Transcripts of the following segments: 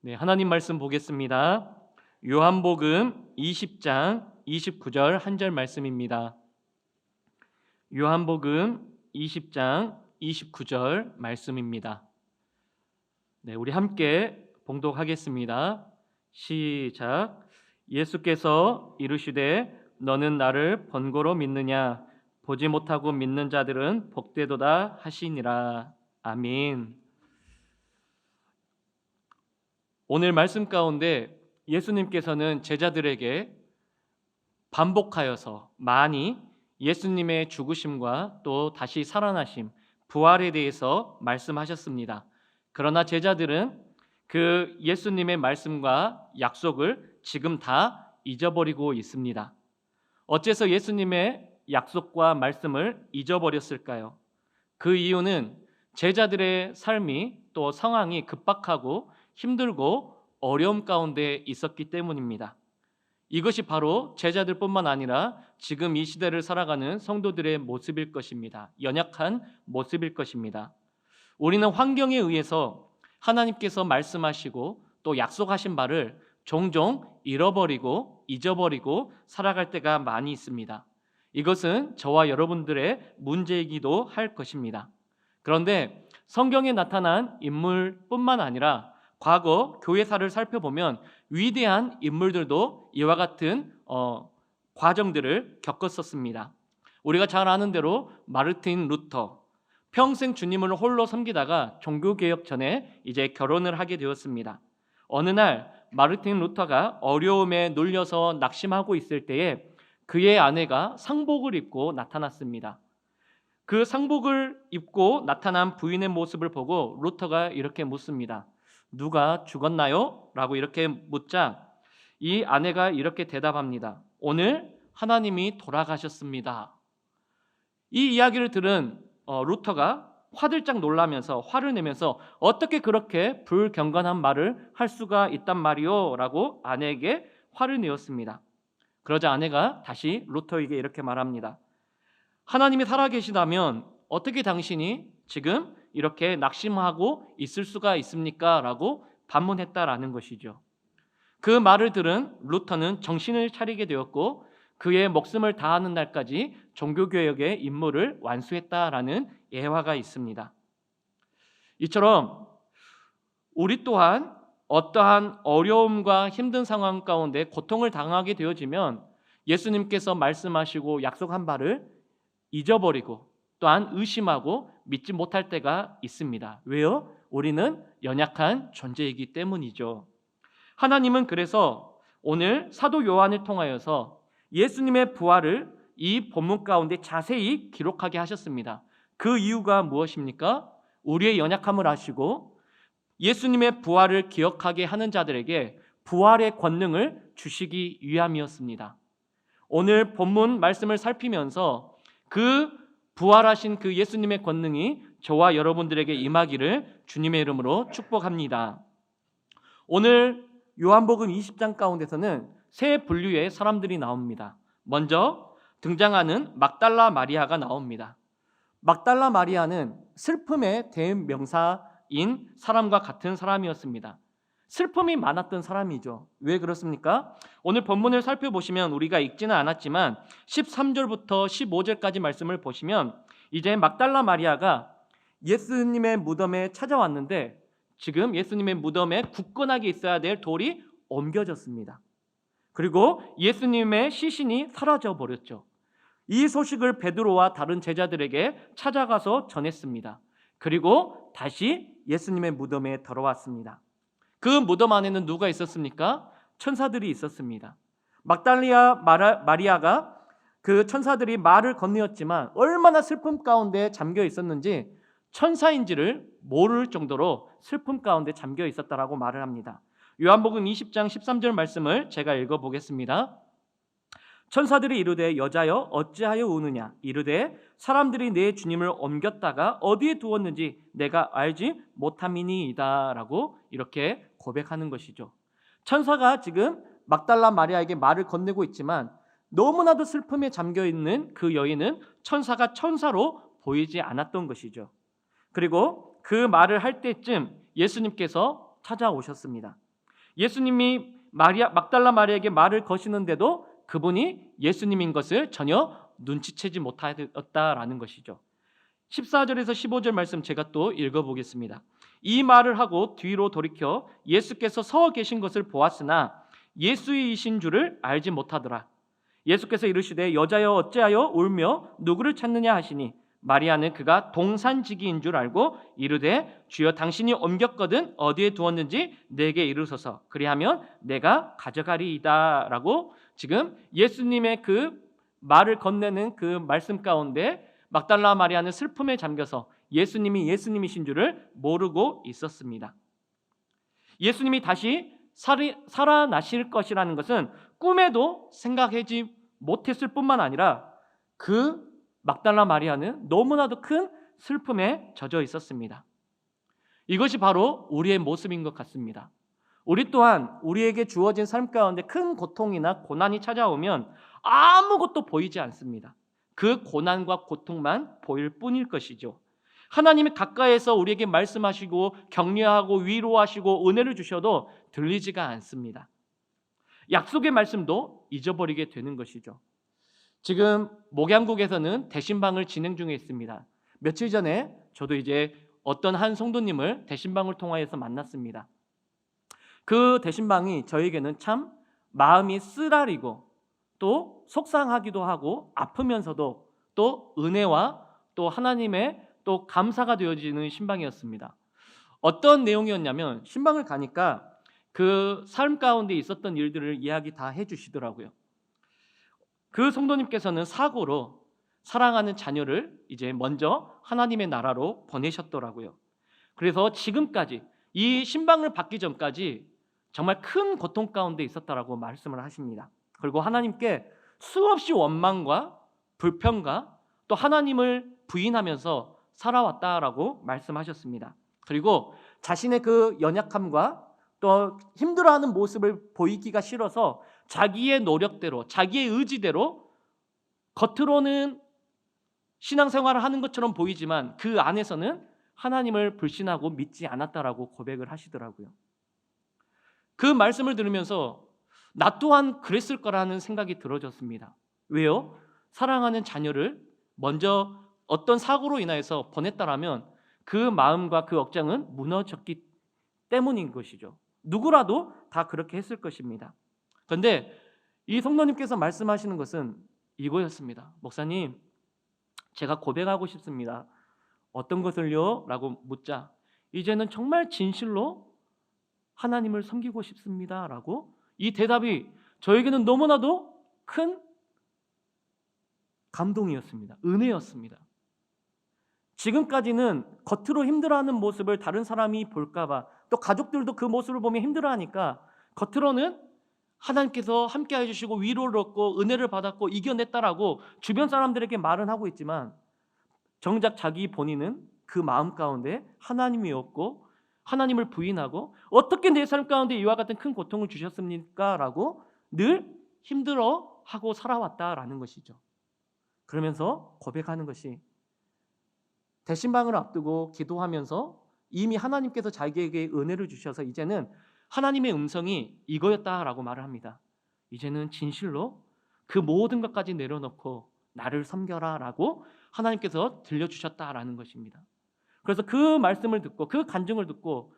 네, 하나님 말씀 보겠습니다. 요한복음 20장 29절 한 절 말씀입니다. 요한복음 20장 29절 말씀입니다. 네, 우리 함께 봉독하겠습니다. 시작. 예수께서 이르시되 너는 나를 번거로 믿느냐? 보지 못하고 믿는 자들은 복되도다 하시니라. 아멘. 오늘 말씀 가운데 예수님께서는 제자들에게 반복하여서 많이 예수님의 죽으심과 또 다시 살아나심, 부활에 대해서 말씀하셨습니다. 그러나 제자들은 그 예수님의 말씀과 약속을 지금 다 잊어버리고 있습니다. 어째서 예수님의 약속과 말씀을 잊어버렸을까요? 그 이유는 제자들의 삶이 또 상황이 급박하고 힘들고 어려움 가운데 있었기 때문입니다. 이것이 바로 제자들뿐만 아니라 지금 이 시대를 살아가는 성도들의 모습일 것입니다. 연약한 모습일 것입니다. 우리는 환경에 의해서 하나님께서 말씀하시고 또 약속하신 바를 종종 잃어버리고 잊어버리고 살아갈 때가 많이 있습니다. 이것은 저와 여러분들의 문제이기도 할 것입니다. 그런데 성경에 나타난 인물뿐만 아니라 과거 교회사를 살펴보면 위대한 인물들도 이와 같은 과정들을 겪었었습니다. 우리가 잘 아는 대로 마르틴 루터, 평생 주님을 홀로 섬기다가 종교개혁 전에 이제 결혼을 하게 되었습니다. 어느 날 마르틴 루터가 어려움에 눌려서 낙심하고 있을 때에 그의 아내가 상복을 입고 나타났습니다. 그 상복을 입고 나타난 부인의 모습을 보고 루터가 이렇게 묻습니다. 누가 죽었나요? 라고 이렇게 묻자 이 아내가 이렇게 대답합니다. 오늘 하나님이 돌아가셨습니다. 이 이야기를 들은 루터가 화들짝 놀라면서 화를 내면서 어떻게 그렇게 불경건한 말을 할 수가 있단 말이오? 라고 아내에게 화를 내었습니다. 그러자 아내가 다시 루터에게 이렇게 말합니다. 하나님이 살아계시다면 어떻게 당신이 지금 이렇게 낙심하고 있을 수가 있습니까? 라고 반문했다라는 것이죠. 그 말을 들은 루터는 정신을 차리게 되었고 그의 목숨을 다하는 날까지 종교개혁의 임무를 완수했다라는 예화가 있습니다. 이처럼 우리 또한 어떠한 어려움과 힘든 상황 가운데 고통을 당하게 되어지면 예수님께서 말씀하시고 약속한 바를 잊어버리고 또한 의심하고 믿지 못할 때가 있습니다. 왜요? 우리는 연약한 존재이기 때문이죠. 하나님은 그래서 오늘 사도 요한을 통하여서 예수님의 부활을 이 본문 가운데 자세히 기록하게 하셨습니다. 그 이유가 무엇입니까? 우리의 연약함을 아시고 예수님의 부활을 기억하게 하는 자들에게 부활의 권능을 주시기 위함이었습니다. 오늘 본문 말씀을 살피면서 그 부활하신 그 예수님의 권능이 저와 여러분들에게 임하기를 주님의 이름으로 축복합니다. 오늘 요한복음 20장 가운데서는 세 분류의 사람들이 나옵니다. 먼저 등장하는 막달라 마리아가 나옵니다. 막달라 마리아는 슬픔의 대명사인 사람과 같은 사람이었습니다. 슬픔이 많았던 사람이죠. 왜 그렇습니까? 오늘 본문을 살펴보시면 우리가 읽지는 않았지만 13절부터 15절까지 말씀을 보시면 이제 막달라 마리아가 예수님의 무덤에 찾아왔는데 지금 예수님의 무덤에 굳건하게 있어야 될 돌이 옮겨졌습니다. 그리고 예수님의 시신이 사라져 버렸죠. 이 소식을 베드로와 다른 제자들에게 찾아가서 전했습니다. 그리고 다시 예수님의 무덤에 들어왔습니다. 그 무덤 안에는 누가 있었습니까? 천사들이 있었습니다. 막달라 마리아가 그 천사들이 말을 건네었지만 얼마나 슬픔 가운데 잠겨 있었는지 천사인지를 모를 정도로 슬픔 가운데 잠겨 있었다라고 말을 합니다. 요한복음 20장 13절 말씀을 제가 읽어보겠습니다. 천사들이 이르되 여자여 어찌하여 우느냐 이르되 사람들이 내 주님을 옮겼다가 어디에 두었는지 내가 알지 못함이니이다 라고 이렇게 고백하는 것이죠. 천사가 지금 막달라 마리아에게 말을 건네고 있지만 너무나도 슬픔에 잠겨있는 그 여인은 천사가 천사로 보이지 않았던 것이죠. 그리고 그 말을 할 때쯤 예수님께서 찾아오셨습니다. 예수님이 막달라 마리아에게 말을 거시는데도 그분이 예수님인 것을 전혀 눈치채지 못하였다라는 것이죠. 14절에서 15절 말씀 제가 또 읽어보겠습니다. 이 말을 하고 뒤로 돌이켜 예수께서 서 계신 것을 보았으나 예수이신 줄을 알지 못하더라. 예수께서 이르시되 여자여 어찌하여 울며 누구를 찾느냐 하시니 마리아는 그가 동산지기인 줄 알고 이르되 주여 당신이 옮겼거든 어디에 두었는지 내게 이르소서 그리하면 내가 가져가리이다라고 지금 예수님의 그 말을 건네는 그 말씀 가운데 막달라 마리아는 슬픔에 잠겨서 예수님이 예수님이신 줄을 모르고 있었습니다. 예수님이 다시 살아나실 것이라는 것은 꿈에도 생각하지 못했을 뿐만 아니라 그 막달라 마리아는 너무나도 큰 슬픔에 젖어 있었습니다. 이것이 바로 우리의 모습인 것 같습니다. 우리 또한 우리에게 주어진 삶 가운데 큰 고통이나 고난이 찾아오면 아무것도 보이지 않습니다. 그 고난과 고통만 보일 뿐일 것이죠. 하나님이 가까이에서 우리에게 말씀하시고 격려하고 위로하시고 은혜를 주셔도 들리지가 않습니다. 약속의 말씀도 잊어버리게 되는 것이죠. 지금 목양국에서는 대신방을 진행 중에 있습니다. 며칠 전에 저도 이제 어떤 한 성도님을 대신방을 통하여서 만났습니다. 그 대신방이 저에게는 참 마음이 쓰라리고 또 속상하기도 하고 아프면서도 또 은혜와 또 하나님의 또 감사가 되어지는 신방이었습니다. 어떤 내용이었냐면 신방을 가니까 그 삶 가운데 있었던 일들을 이야기 다 해주시더라고요. 그 성도님께서는 사고로 사랑하는 자녀를 이제 먼저 하나님의 나라로 보내셨더라고요. 그래서 지금까지 이 신방을 받기 전까지 정말 큰 고통 가운데 있었다라고 말씀을 하십니다. 그리고 하나님께 수없이 원망과 불평과 또 하나님을 부인하면서 살아왔다라고 말씀하셨습니다. 그리고 자신의 그 연약함과 또 힘들어하는 모습을 보이기가 싫어서 자기의 노력대로 자기의 의지대로 겉으로는 신앙생활을 하는 것처럼 보이지만 그 안에서는 하나님을 불신하고 믿지 않았다라고 고백을 하시더라고요. 그 말씀을 들으면서 나 또한 그랬을 거라는 생각이 들어졌습니다. 왜요? 사랑하는 자녀를 먼저 어떤 사고로 인하여서 보냈다라면 그 마음과 그 억장은 무너졌기 때문인 것이죠. 누구라도 다 그렇게 했을 것입니다. 그런데 이 성도님께서 말씀하시는 것은 이거였습니다. 목사님, 제가 고백하고 싶습니다. 어떤 것을요? 라고 묻자 이제는 정말 진실로 하나님을 섬기고 싶습니다. 라고 이 대답이 저에게는 너무나도 큰 감동이었습니다. 은혜였습니다. 지금까지는 겉으로 힘들어하는 모습을 다른 사람이 볼까봐 또 가족들도 그 모습을 보면 힘들어하니까 겉으로는 하나님께서 함께 해주시고 위로를 얻고 은혜를 받았고 이겨냈다라고 주변 사람들에게 말은 하고 있지만 정작 자기 본인은 그 마음 가운데 하나님이 없고 하나님을 부인하고 어떻게 내 삶 가운데 이와 같은 큰 고통을 주셨습니까? 라고 늘 힘들어하고 살아왔다라는 것이죠. 그러면서 고백하는 것이 대신방을 앞두고 기도하면서 이미 하나님께서 자기에게 은혜를 주셔서 이제는 하나님의 음성이 이거였다라고 말을 합니다. 이제는 진실로 그 모든 것까지 내려놓고 나를 섬겨라 라고 하나님께서 들려주셨다라는 것입니다. 그래서 그 말씀을 듣고 그 간증을 듣고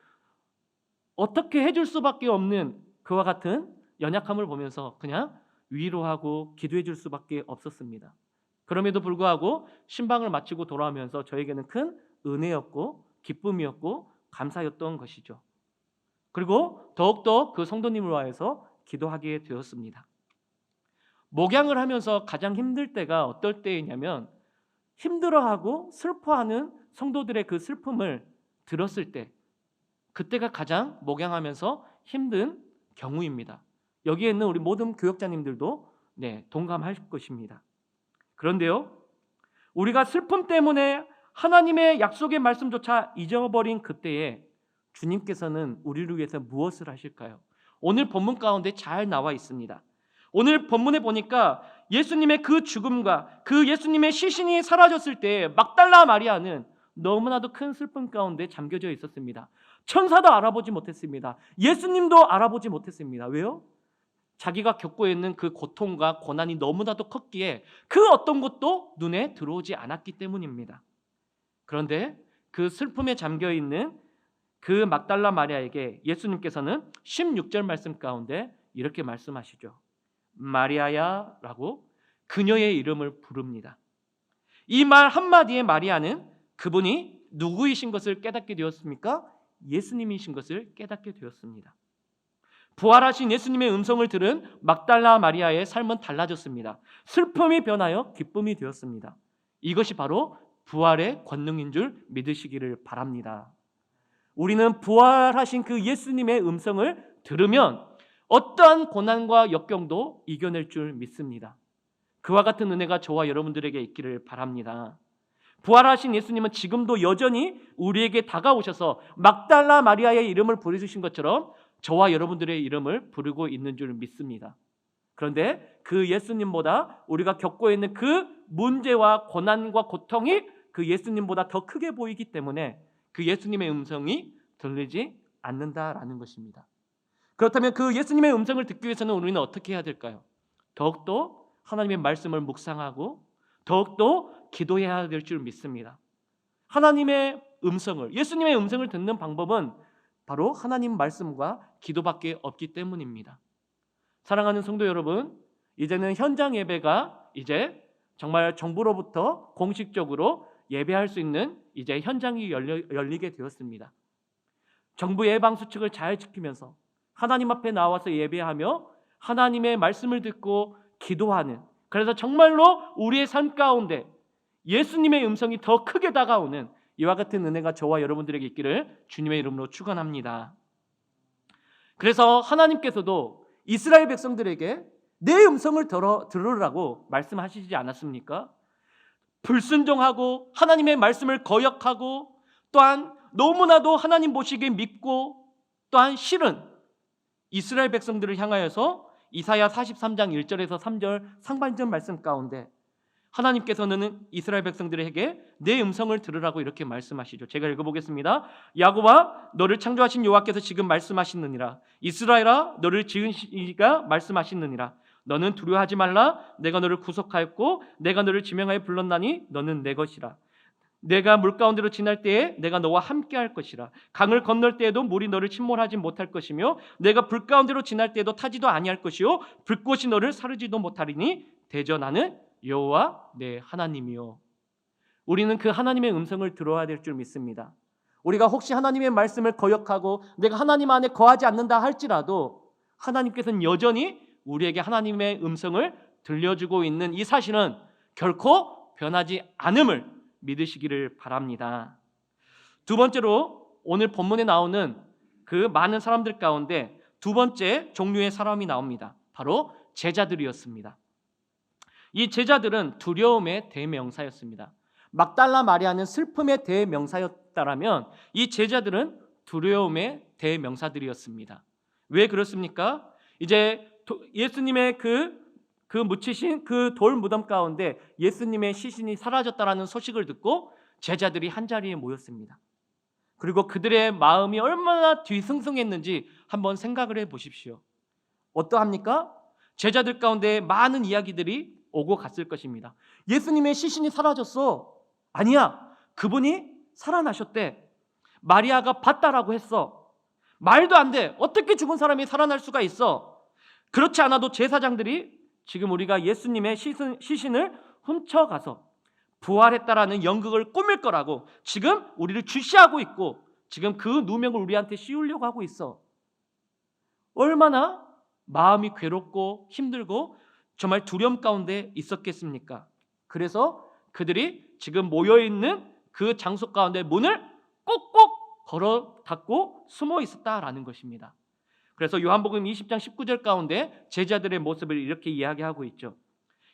어떻게 해줄 수밖에 없는 그와 같은 연약함을 보면서 그냥 위로하고 기도해 줄 수밖에 없었습니다. 그럼에도 불구하고 신방을 마치고 돌아오면서 저에게는 큰 은혜였고 기쁨이었고 감사였던 것이죠. 그리고 더욱더 그 성도님을 위해서 기도하게 되었습니다. 목양을 하면서 가장 힘들 때가 어떨 때이냐면 힘들어하고 슬퍼하는 성도들의 그 슬픔을 들었을 때 그때가 가장 목양하면서 힘든 경우입니다. 여기에 있는 우리 모든 교역자님들도 동감할 것입니다. 그런데요, 우리가 슬픔 때문에 하나님의 약속의 말씀조차 잊어버린 그때에 주님께서는 우리를 위해서 무엇을 하실까요? 오늘 본문 가운데 잘 나와 있습니다. 오늘 본문에 보니까 예수님의 그 죽음과 그 예수님의 시신이 사라졌을 때 막달라 마리아는 너무나도 큰 슬픔 가운데 잠겨져 있었습니다. 천사도 알아보지 못했습니다. 예수님도 알아보지 못했습니다. 왜요? 자기가 겪고 있는 그 고통과 고난이 너무나도 컸기에 그 어떤 것도 눈에 들어오지 않았기 때문입니다. 그런데 그 슬픔에 잠겨 있는 그 막달라 마리아에게 예수님께서는 16절 말씀 가운데 이렇게 말씀하시죠. 마리아야 라고 그녀의 이름을 부릅니다. 이 말 한마디에 마리아는 그분이 누구이신 것을 깨닫게 되었습니까? 예수님이신 것을 깨닫게 되었습니다. 부활하신 예수님의 음성을 들은 막달라 마리아의 삶은 달라졌습니다. 슬픔이 변하여 기쁨이 되었습니다. 이것이 바로 부활의 권능인 줄 믿으시기를 바랍니다. 우리는 부활하신 그 예수님의 음성을 들으면 어떠한 고난과 역경도 이겨낼 줄 믿습니다. 그와 같은 은혜가 저와 여러분들에게 있기를 바랍니다. 부활하신 예수님은 지금도 여전히 우리에게 다가오셔서 막달라 마리아의 이름을 부르신 것처럼 저와 여러분들의 이름을 부르고 있는 줄 믿습니다. 그런데 그 예수님보다 우리가 겪고 있는 그 문제와 고난과 고통이 그 예수님보다 더 크게 보이기 때문에 그 예수님의 음성이 들리지 않는다라는 것입니다. 그렇다면 그 예수님의 음성을 듣기 위해서는 우리는 어떻게 해야 될까요? 더욱더 하나님의 말씀을 묵상하고 더욱더 기도해야 될 줄 믿습니다. 하나님의 음성을, 예수님의 음성을 듣는 방법은 바로 하나님 말씀과 기도밖에 없기 때문입니다. 사랑하는 성도 여러분, 이제는 현장 예배가 이제 정말 정부로부터 공식적으로 예배할 수 있는 이제 현장이 열리게 되었습니다. 정부 예방 수칙을 잘 지키면서 하나님 앞에 나와서 예배하며 하나님의 말씀을 듣고 기도하는, 그래서 정말로 우리의 삶 가운데 예수님의 음성이 더 크게 다가오는 이와 같은 은혜가 저와 여러분들에게 있기를 주님의 이름으로 축원합니다. 그래서 하나님께서도 이스라엘 백성들에게 내 음성을 들으라고 말씀하시지 않았습니까? 불순종하고 하나님의 말씀을 거역하고 또한 너무나도 하나님 보시기에 믿고 또한 싫은 이스라엘 백성들을 향하여서 이사야 43장 1절에서 3절 상반절 말씀 가운데 하나님께서는 이스라엘 백성들에게 내 음성을 들으라고 이렇게 말씀하시죠. 제가 읽어보겠습니다. 야곱아, 너를 창조하신 여호와께서 지금 말씀하시느니라. 이스라엘아, 너를 지은 이가 말씀하시느니라. 너는 두려워하지 말라. 내가 너를 구속하였고 내가 너를 지명하여 불렀나니 너는 내 것이라. 내가 물 가운데로 지날 때에 내가 너와 함께 할 것이라. 강을 건널 때에도 물이 너를 침몰하지 못할 것이며 내가 불 가운데로 지날 때에도 타지도 아니할 것이요 불꽃이 너를 사르지도 못하리니 대저 나는 여호와 내 하나님이요. 우리는 그 하나님의 음성을 들어야 될 줄 믿습니다. 우리가 혹시 하나님의 말씀을 거역하고 내가 하나님 안에 거하지 않는다 할지라도 하나님께서는 여전히 우리에게 하나님의 음성을 들려주고 있는 이 사실은 결코 변하지 않음을 믿으시기를 바랍니다. 두 번째로 오늘 본문에 나오는 그 많은 사람들 가운데 두 번째 종류의 사람이 나옵니다. 바로 제자들이었습니다. 이 제자들은 두려움의 대명사였습니다. 막달라 마리아는 슬픔의 대명사였다라면 이 제자들은 두려움의 대명사들이었습니다. 왜 그렇습니까? 이제 예수님의 그 묻히신 그 돌 무덤 가운데 예수님의 시신이 사라졌다라는 소식을 듣고 제자들이 한자리에 모였습니다. 그리고 그들의 마음이 얼마나 뒤숭숭했는지 한번 생각을 해 보십시오. 어떠합니까? 제자들 가운데 많은 이야기들이 오고 갔을 것입니다. 예수님의 시신이 사라졌어. 아니야, 그분이 살아나셨대. 마리아가 봤다라고 했어. 말도 안 돼. 어떻게 죽은 사람이 살아날 수가 있어? 그렇지 않아도 제사장들이 지금 우리가 예수님의 시신을 훔쳐가서 부활했다라는 연극을 꾸밀 거라고 지금 우리를 주시하고 있고 지금 그 누명을 우리한테 씌우려고 하고 있어. 얼마나 마음이 괴롭고 힘들고 정말 두려움 가운데 있었겠습니까? 그래서 그들이 지금 모여있는 그 장소 가운데 문을 꼭꼭 걸어 닫고 숨어 있었다라는 것입니다. 그래서 요한복음 20장 19절 가운데 제자들의 모습을 이렇게 이야기하고 있죠.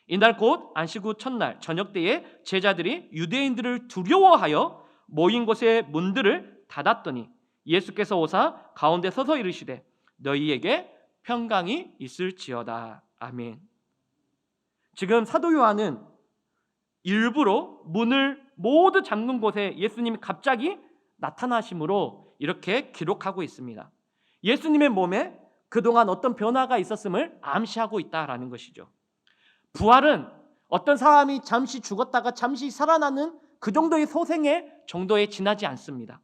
이날 곧 안식 후 첫날 저녁 때에 제자들이 유대인들을 두려워하여 모인 곳의 문들을 닫았더니 예수께서 오사 가운데 서서 이르시되 너희에게 평강이 있을지어다. 아멘. 지금 사도 요한은 일부러 문을 모두 잠근 곳에 예수님이 갑자기 나타나심으로 이렇게 기록하고 있습니다. 예수님의 몸에 그동안 어떤 변화가 있었음을 암시하고 있다라는 것이죠. 부활은 어떤 사람이 잠시 죽었다가 잠시 살아나는 그 정도의 소생의 정도에 지나지 않습니다.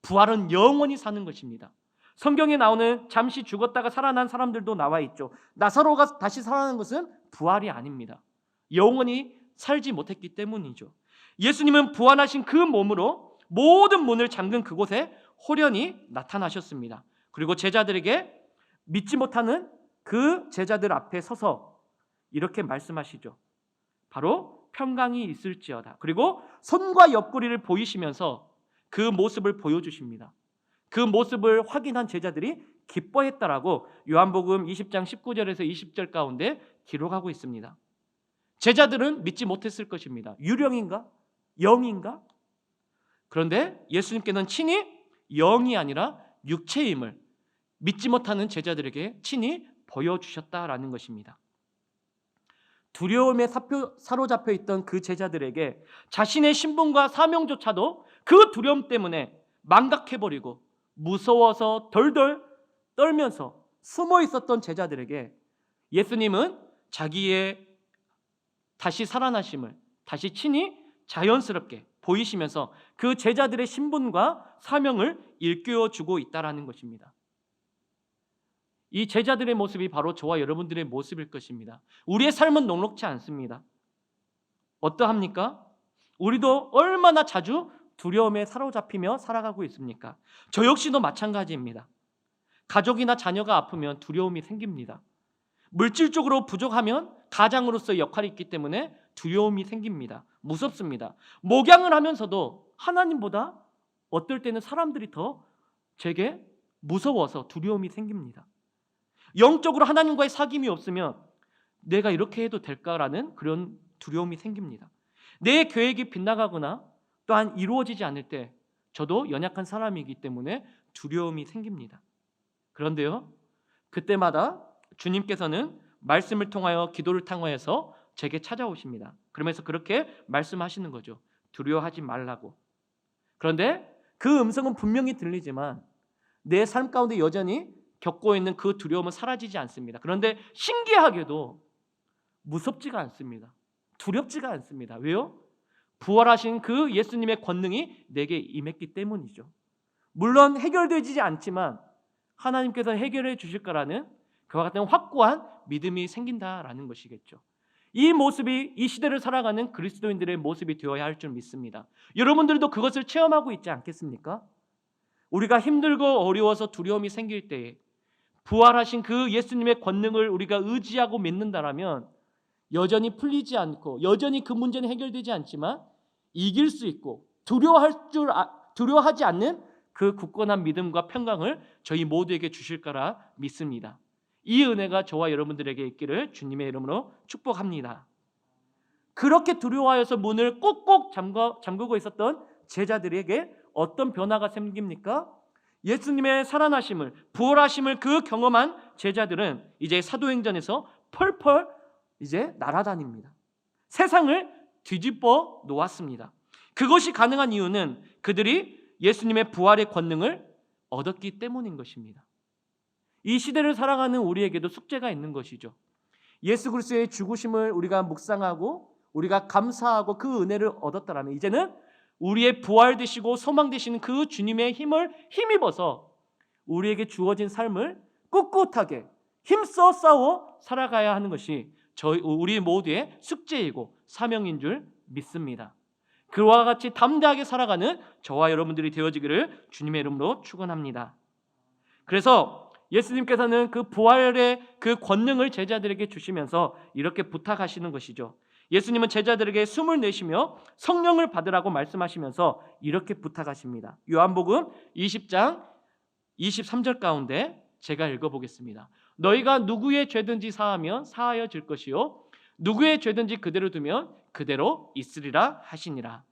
부활은 영원히 사는 것입니다. 성경에 나오는 잠시 죽었다가 살아난 사람들도 나와 있죠. 나사로가 다시 살아난 것은 부활이 아닙니다. 영원히 살지 못했기 때문이죠. 예수님은 부활하신 그 몸으로 모든 문을 잠근 그곳에 호련히 나타나셨습니다. 그리고 제자들에게 믿지 못하는 그 제자들 앞에 서서 이렇게 말씀하시죠. 바로 평강이 있을지어다. 그리고 손과 옆구리를 보이시면서 그 모습을 보여주십니다. 그 모습을 확인한 제자들이 기뻐했다라고 요한복음 20장 19절에서 20절 가운데 기록하고 있습니다. 제자들은 믿지 못했을 것입니다. 유령인가? 영인가? 그런데 예수님께서는 친히 영이 아니라 육체임을 믿지 못하는 제자들에게 친히 보여주셨다라는 것입니다. 두려움에 사로잡혀 있던 그 제자들에게 자신의 신분과 사명조차도 그 두려움 때문에 망각해버리고 무서워서 덜덜 떨면서 숨어 있었던 제자들에게 예수님은 자기의 다시 살아나심을 다시 친히 자연스럽게 보이시면서 그 제자들의 신분과 사명을 일깨워주고 있다는 것입니다. 이 제자들의 모습이 바로 저와 여러분들의 모습일 것입니다. 우리의 삶은 녹록지 않습니다. 어떠합니까? 우리도 얼마나 자주 두려움에 사로잡히며 살아가고 있습니까? 저 역시도 마찬가지입니다. 가족이나 자녀가 아프면 두려움이 생깁니다. 물질적으로 부족하면 가장으로서의 역할이 있기 때문에 두려움이 생깁니다. 무섭습니다. 목양을 하면서도 하나님보다 어떨 때는 사람들이 더 제게 무서워서 두려움이 생깁니다. 영적으로 하나님과의 사귐이 없으면 내가 이렇게 해도 될까라는 그런 두려움이 생깁니다. 내 계획이 빗나가거나 또한 이루어지지 않을 때 저도 연약한 사람이기 때문에 두려움이 생깁니다. 그런데요, 그때마다 주님께서는 말씀을 통하여 기도를 통하여서 제게 찾아오십니다. 그러면서 그렇게 말씀하시는 거죠. 두려워하지 말라고. 그런데 그 음성은 분명히 들리지만 내 삶 가운데 여전히 겪고 있는 그 두려움은 사라지지 않습니다. 그런데 신기하게도 무섭지가 않습니다. 두렵지가 않습니다. 왜요? 부활하신 그 예수님의 권능이 내게 임했기 때문이죠. 물론 해결되지 않지만 하나님께서 해결해 주실 거라는 그와 같은 확고한 믿음이 생긴다라는 것이겠죠. 이 모습이 이 시대를 살아가는 그리스도인들의 모습이 되어야 할 줄 믿습니다. 여러분들도 그것을 체험하고 있지 않겠습니까? 우리가 힘들고 어려워서 두려움이 생길 때에 부활하신 그 예수님의 권능을 우리가 의지하고 믿는다라면 여전히 풀리지 않고 여전히 그 문제는 해결되지 않지만 이길 수 있고 두려워하지 않는 그 굳건한 믿음과 평강을 저희 모두에게 주실 거라 믿습니다. 이 은혜가 저와 여러분들에게 있기를 주님의 이름으로 축복합니다. 그렇게 두려워하여서 문을 꼭꼭 잠그고 있었던 제자들에게 어떤 변화가 생깁니까? 예수님의 살아나심을, 부활하심을 그 경험한 제자들은 이제 사도행전에서 펄펄 이제 날아다닙니다. 세상을 뒤집어 놓았습니다. 그것이 가능한 이유는 그들이 예수님의 부활의 권능을 얻었기 때문인 것입니다. 이 시대를 살아가는 우리에게도 숙제가 있는 것이죠. 예수 그리스도의 죽으심을 우리가 묵상하고 우리가 감사하고 그 은혜를 얻었다라면 이제는 우리의 부활 되시고 소망 되시는 그 주님의 힘을 힘입어서 우리에게 주어진 삶을 꿋꿋하게 힘써 싸워 살아가야 하는 것이 우리 모두의 숙제이고 사명인 줄 믿습니다. 그와 같이 담대하게 살아가는 저와 여러분들이 되어지기를 주님의 이름으로 축원합니다. 그래서 예수님께서는 그 부활의 그 권능을 제자들에게 주시면서 이렇게 부탁하시는 것이죠. 예수님은 제자들에게 숨을 내쉬며 성령을 받으라고 말씀하시면서 이렇게 부탁하십니다. 요한복음 20장 23절 가운데 제가 읽어보겠습니다. 너희가 누구의 죄든지 사하면 사하여질 것이요 누구의 죄든지 그대로 두면 그대로 있으리라 하시니라.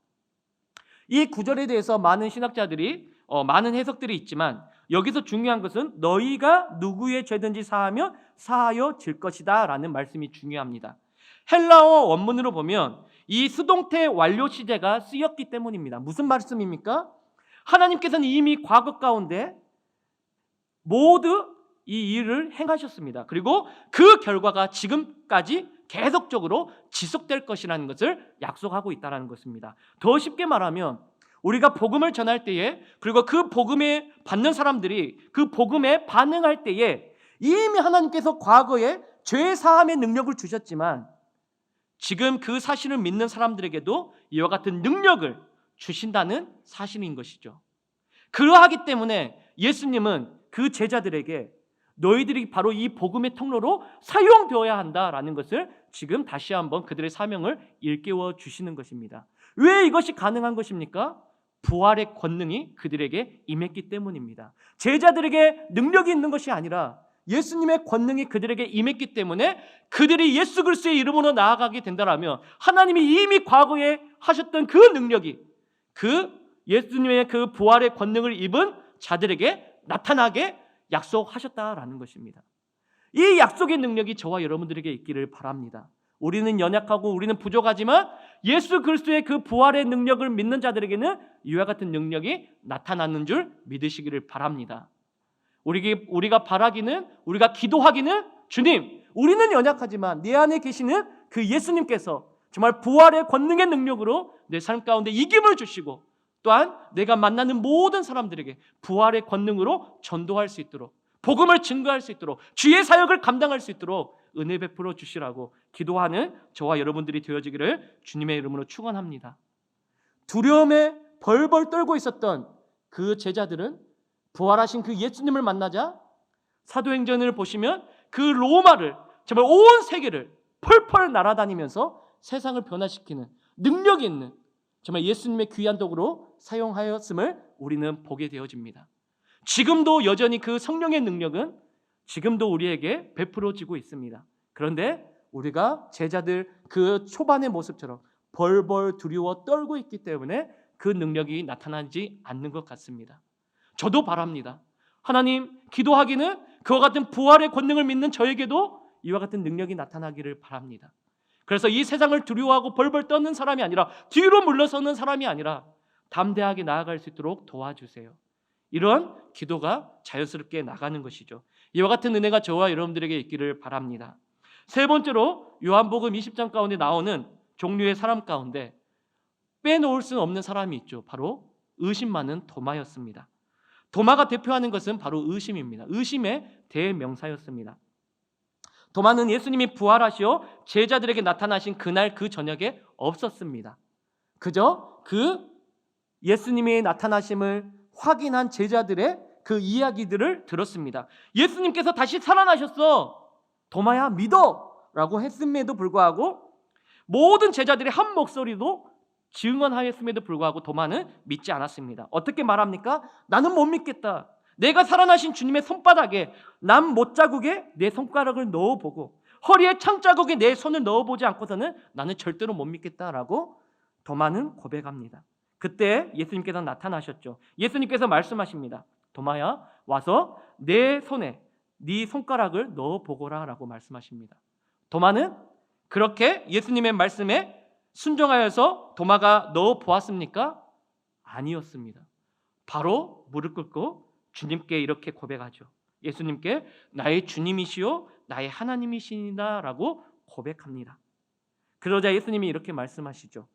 이 구절에 대해서 많은 신학자들이 많은 해석들이 있지만 여기서 중요한 것은 너희가 누구의 죄든지 사하면 사하여질 것이다 라는 말씀이 중요합니다. 헬라어 원문으로 보면 이 수동태 완료 시제가 쓰였기 때문입니다. 무슨 말씀입니까? 하나님께서는 이미 과거 가운데 모두 이 일을 행하셨습니다. 그리고 그 결과가 지금까지 계속적으로 지속될 것이라는 것을 약속하고 있다는 것입니다. 더 쉽게 말하면 우리가 복음을 전할 때에, 그리고 그 복음에 받는 사람들이 그 복음에 반응할 때에 이미 하나님께서 과거에 죄 사함의 능력을 주셨지만 지금 그 사실을 믿는 사람들에게도 이와 같은 능력을 주신다는 사실인 것이죠. 그러하기 때문에 예수님은 그 제자들에게 너희들이 바로 이 복음의 통로로 사용되어야 한다라는 것을 지금 다시 한번 그들의 사명을 일깨워 주시는 것입니다. 왜 이것이 가능한 것입니까? 부활의 권능이 그들에게 임했기 때문입니다. 제자들에게 능력이 있는 것이 아니라 예수님의 권능이 그들에게 임했기 때문에 그들이 예수 그리스도의 이름으로 나아가게 된다라면 하나님이 이미 과거에 하셨던 그 능력이 그 예수님의 그 부활의 권능을 입은 자들에게 나타나게 약속하셨다라는 것입니다. 이 약속의 능력이 저와 여러분들에게 있기를 바랍니다. 우리는 연약하고 우리는 부족하지만 예수 그리스도의 그 부활의 능력을 믿는 자들에게는 이와 같은 능력이 나타나는 줄 믿으시기를 바랍니다. 우리가 바라기는, 우리가 기도하기는, 주님, 우리는 연약하지만 내 안에 계시는 그 예수님께서 정말 부활의 권능의 능력으로 내 삶 가운데 이김을 주시고 또한 내가 만나는 모든 사람들에게 부활의 권능으로 전도할 수 있도록, 복음을 증거할 수 있도록, 주의 사역을 감당할 수 있도록 은혜 베풀어 주시라고 기도하는 저와 여러분들이 되어지기를 주님의 이름으로 축원합니다. 두려움에 벌벌 떨고 있었던 그 제자들은 부활하신 그 예수님을 만나자 사도행전을 보시면 그 로마를, 정말 온 세계를 펄펄 날아다니면서 세상을 변화시키는 능력이 있는 정말 예수님의 귀한 도구로 사용하였음을 우리는 보게 되어집니다. 지금도 여전히 그 성령의 능력은 지금도 우리에게 베풀어지고 있습니다. 그런데 우리가 제자들 그 초반의 모습처럼 벌벌 두려워 떨고 있기 때문에 그 능력이 나타나지 않는 것 같습니다. 저도 바랍니다. 하나님, 기도하기는 그와 같은 부활의 권능을 믿는 저에게도 이와 같은 능력이 나타나기를 바랍니다. 그래서 이 세상을 두려워하고 벌벌 떠는 사람이 아니라, 뒤로 물러서는 사람이 아니라 담대하게 나아갈 수 있도록 도와주세요. 이런 기도가 자연스럽게 나가는 것이죠. 이와 같은 은혜가 저와 여러분들에게 있기를 바랍니다. 세 번째로 요한복음 20장 가운데 나오는 종류의 사람 가운데 빼놓을 수 없는 사람이 있죠. 바로 의심 많은 도마였습니다. 도마가 대표하는 것은 바로 의심입니다. 의심의 대명사였습니다. 도마는 예수님이 부활하시어 제자들에게 나타나신 그날 그 저녁에 없었습니다. 그저 그 예수님의 나타나심을 확인한 제자들의 그 이야기들을 들었습니다. 예수님께서 다시 살아나셨어, 도마야 믿어 라고 했음에도 불구하고 모든 제자들이 한 목소리로 증언하였음에도 불구하고 도마는 믿지 않았습니다. 어떻게 말합니까? 나는 못 믿겠다. 내가 살아나신 주님의 손바닥에 남 못자국에 내 손가락을 넣어보고 허리에 창자국에 내 손을 넣어보지 않고서는 나는 절대로 못 믿겠다라고 도마는 고백합니다. 그때 예수님께서 나타나셨죠. 예수님께서 말씀하십니다. 도마야, 와서 내 손에 네 손가락을 넣어보거라 라고 말씀하십니다. 도마는 그렇게 예수님의 말씀에 순종하여서 도마가 넣어보았습니까? 아니었습니다. 바로 무릎 꿇고 주님께 이렇게 고백하죠. 예수님께 나의 주님이시요 나의 하나님이시다 라고 고백합니다. 그러자 예수님이 이렇게 말씀하시죠.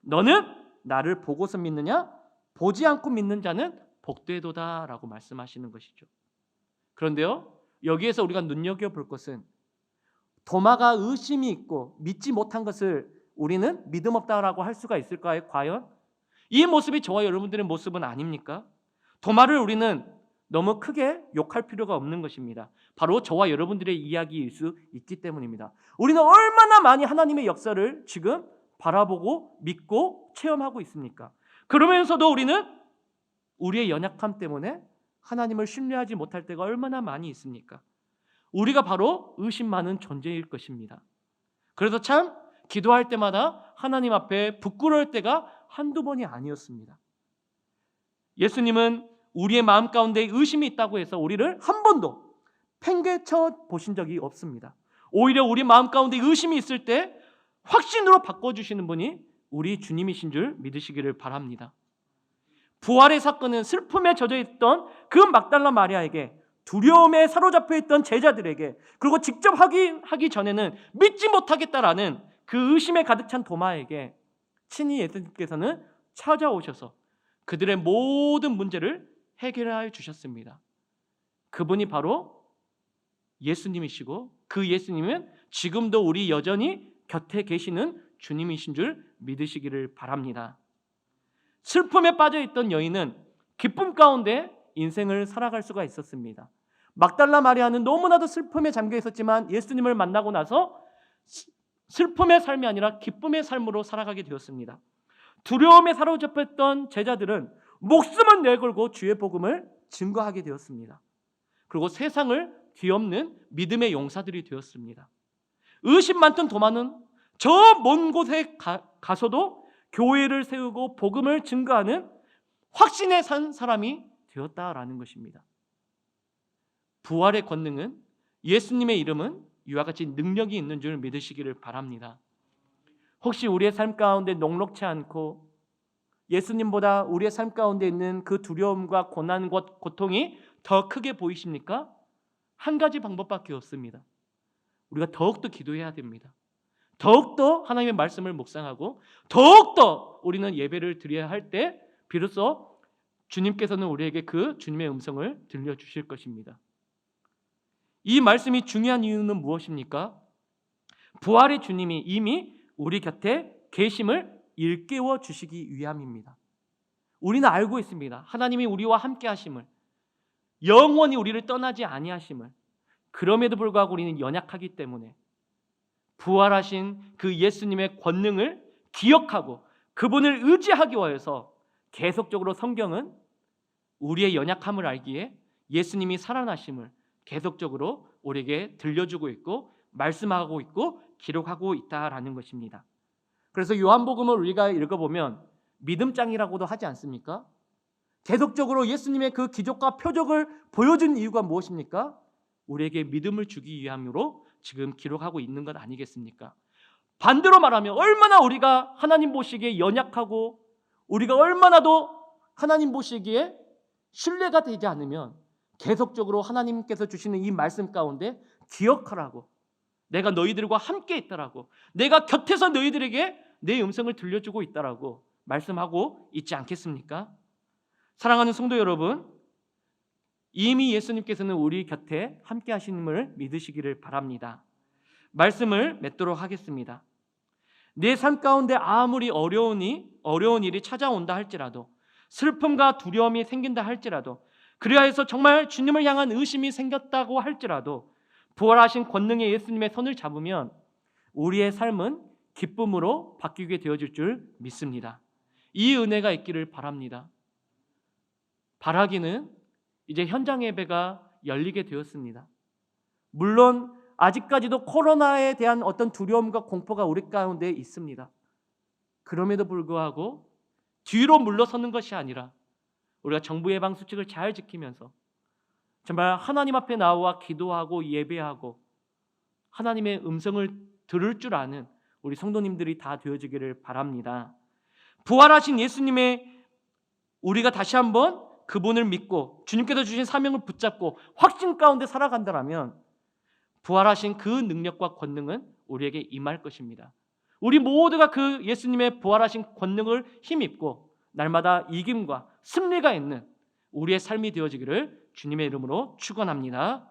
너는 나를 보고서 믿느냐? 보지 않고 믿는 자는 복되도다 라고 말씀하시는 것이죠. 그런데요, 여기에서 우리가 눈여겨볼 것은 도마가 의심이 있고 믿지 못한 것을 우리는 믿음 없다라고 할 수가 있을까요? 과연? 이 모습이 저와 여러분들의 모습은 아닙니까? 도마를 우리는 너무 크게 욕할 필요가 없는 것입니다. 바로 저와 여러분들의 이야기일 수 있기 때문입니다. 우리는 얼마나 많이 하나님의 역사를 지금 바라보고 믿고 체험하고 있습니까? 그러면서도 우리는 우리의 연약함 때문에 하나님을 신뢰하지 못할 때가 얼마나 많이 있습니까? 우리가 바로 의심 많은 존재일 것입니다. 그래서 참 기도할 때마다 하나님 앞에 부끄러울 때가 한두 번이 아니었습니다. 예수님은 우리의 마음 가운데 의심이 있다고 해서 우리를 한 번도 팽개쳐 보신 적이 없습니다. 오히려 우리 마음 가운데 의심이 있을 때 확신으로 바꿔주시는 분이 우리 주님이신 줄 믿으시기를 바랍니다. 부활의 사건은 슬픔에 젖어 있던 그 막달라 마리아에게, 두려움에 사로잡혀 있던 제자들에게, 그리고 직접 확인하기 전에는 믿지 못하겠다라는 그 의심에 가득 찬 도마에게 친히 예수님께서는 찾아오셔서 그들의 모든 문제를 해결하여 주셨습니다. 그분이 바로 예수님이시고, 그 예수님은 지금도 우리 여전히 곁에 계시는 주님이신 줄 믿으시기를 바랍니다. 슬픔에 빠져있던 여인은 기쁨 가운데 인생을 살아갈 수가 있었습니다. 막달라 마리아는 너무나도 슬픔에 잠겨 있었지만 예수님을 만나고 나서 슬픔의 삶이 아니라 기쁨의 삶으로 살아가게 되었습니다. 두려움에 사로잡혔던 제자들은 목숨을 내걸고 주의 복음을 증거하게 되었습니다. 그리고 세상을 뒤엎는 믿음의 용사들이 되었습니다. 의심 많던 도마는 저 먼 곳에 가서도 교회를 세우고 복음을 증거하는 확신에 산 사람이 되었다라는 것입니다. 부활의 권능은, 예수님의 이름은 이와 같이 능력이 있는 줄 믿으시기를 바랍니다. 혹시 우리의 삶 가운데 녹록치 않고 예수님보다 우리의 삶 가운데 있는 그 두려움과 고난과 고통이 더 크게 보이십니까? 한 가지 방법밖에 없습니다. 우리가 더욱더 기도해야 됩니다. 더욱더 하나님의 말씀을 묵상하고 더욱더 우리는 예배를 드려야 할 때 비로소 주님께서는 우리에게 그 주님의 음성을 들려주실 것입니다. 이 말씀이 중요한 이유는 무엇입니까? 부활의 주님이 이미 우리 곁에 계심을 일깨워 주시기 위함입니다. 우리는 알고 있습니다. 하나님이 우리와 함께 하심을, 영원히 우리를 떠나지 아니하심을. 그럼에도 불구하고 우리는 연약하기 때문에 부활하신 그 예수님의 권능을 기억하고 그분을 의지하기 위해서 계속적으로 성경은 우리의 연약함을 알기에 예수님이 살아나심을 계속적으로 우리에게 들려주고 있고 말씀하고 있고 기록하고 있다라는 것입니다. 그래서 요한복음을 우리가 읽어보면 믿음장이라고도 하지 않습니까? 계속적으로 예수님의 그 기적과 표적을 보여준 이유가 무엇입니까? 우리에게 믿음을 주기 위함으로 지금 기록하고 있는 것 아니겠습니까? 반대로 말하면 얼마나 우리가 하나님 보시기에 연약하고 우리가 얼마나도 하나님 보시기에 신뢰가 되지 않으면 계속적으로 하나님께서 주시는 이 말씀 가운데 기억하라고, 내가 너희들과 함께 있다라고, 내가 곁에서 너희들에게 내 음성을 들려주고 있다라고 말씀하고 있지 않겠습니까? 사랑하는 성도 여러분, 이미 예수님께서는 우리 곁에 함께 하시는을 믿으시기를 바랍니다. 말씀을 맺도록 하겠습니다. 내 삶 가운데 아무리 어려운 일이 찾아온다 할지라도, 슬픔과 두려움이 생긴다 할지라도, 그래야 해서 정말 주님을 향한 의심이 생겼다고 할지라도 부활하신 권능의 예수님의 손을 잡으면 우리의 삶은 기쁨으로 바뀌게 되어질 줄 믿습니다. 이 은혜가 있기를 바랍니다. 바라기는 이제 현장 예배가 열리게 되었습니다. 물론 아직까지도 코로나에 대한 어떤 두려움과 공포가 우리 가운데 있습니다. 그럼에도 불구하고 뒤로 물러서는 것이 아니라 우리가 정부 예방 수칙을 잘 지키면서 정말 하나님 앞에 나와 기도하고 예배하고 하나님의 음성을 들을 줄 아는 우리 성도님들이 다 되어지기를 바랍니다. 부활하신 예수님의 우리가 다시 한번 그분을 믿고 주님께서 주신 사명을 붙잡고 확신 가운데 살아간다면 부활하신 그 능력과 권능은 우리에게 임할 것입니다. 우리 모두가 그 예수님의 부활하신 권능을 힘입고 날마다 이김과 승리가 있는 우리의 삶이 되어지기를 주님의 이름으로 축원합니다.